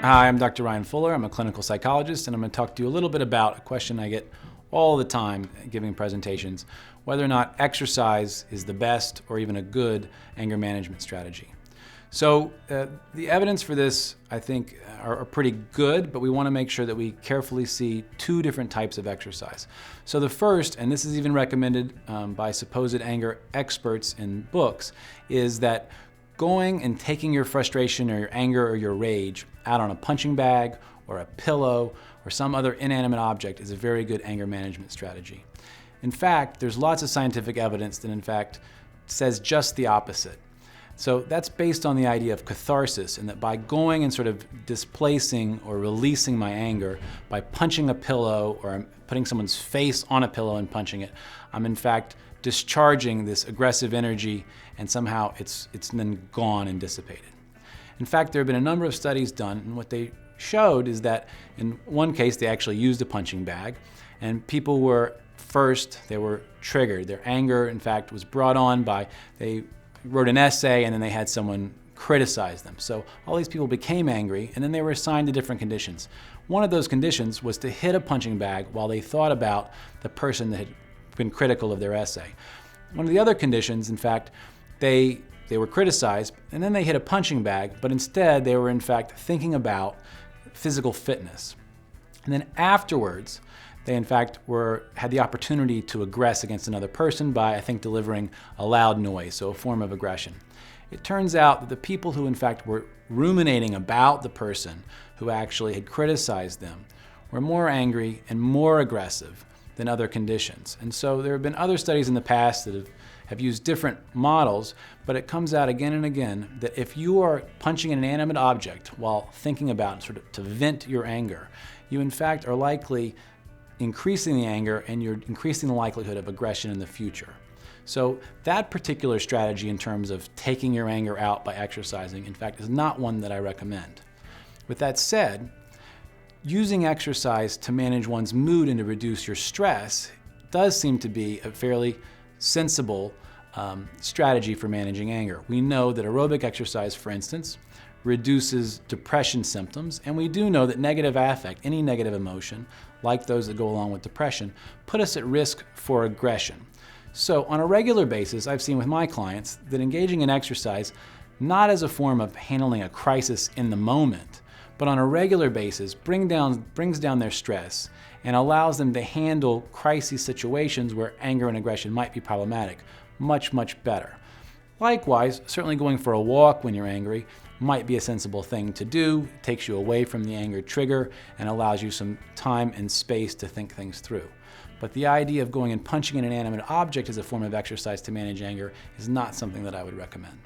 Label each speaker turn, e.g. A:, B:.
A: Hi, I'm Dr. Ryan Fuller. I'm a clinical psychologist, and I'm going to talk to you a little bit about a question I get all the time giving presentations, whether or not exercise is the best or even a good anger management strategy. So the evidence for this, I think, are pretty good, but we want to make sure that we carefully see two different types of exercise. So the first, and this is even recommended by supposed anger experts in books, is that going and taking your frustration or your anger or your rage out on a punching bag or a pillow or some other inanimate object is a very good anger management strategy. In fact, there's lots of scientific evidence that in fact says just the opposite. So that's based on the idea of catharsis, and that by going and sort of displacing or releasing my anger by punching a pillow or putting someone's face on a pillow and punching it, I'm in fact discharging this aggressive energy, and somehow it's then gone and dissipated. In fact, there have been a number of studies done, and what they showed is that in one case they actually used a punching bag, and people were they were triggered. Their anger, in fact, was brought on by, they wrote an essay and then they had someone criticize them. So all these people became angry, and then they were assigned to different conditions. One of those conditions was to hit a punching bag while they thought about the person that had been critical of their essay. One of the other conditions, in fact, they were criticized and then they hit a punching bag, but instead they were in fact thinking about physical fitness. And then afterwards, they in fact had the opportunity to aggress against another person by, I think, delivering a loud noise, so a form of aggression. It turns out that the people who in fact were ruminating about the person who actually had criticized them were more angry and more aggressive than other conditions. And so there have been other studies in the past that have used different models, but it comes out again and again that if you are punching an inanimate object while thinking about sort of to vent your anger, you in fact are likely increasing the anger, and you're increasing the likelihood of aggression in the future. So that particular strategy in terms of taking your anger out by exercising, in fact, is not one that I recommend. With that said, using exercise to manage one's mood and to reduce your stress does seem to be a fairly sensible strategy for managing anger. We know that aerobic exercise, for instance, reduces depression symptoms, and we do know that negative affect, any negative emotion, like those that go along with depression, put us at risk for aggression. So on a regular basis, I've seen with my clients that engaging in exercise, not as a form of handling a crisis in the moment, but on a regular basis brings down their stress and allows them to handle crisis situations where anger and aggression might be problematic much, much better. Likewise, certainly going for a walk when you're angry might be a sensible thing to do. It takes you away from the anger trigger and allows you some time and space to think things through. But the idea of going and punching an inanimate object as a form of exercise to manage anger is not something that I would recommend.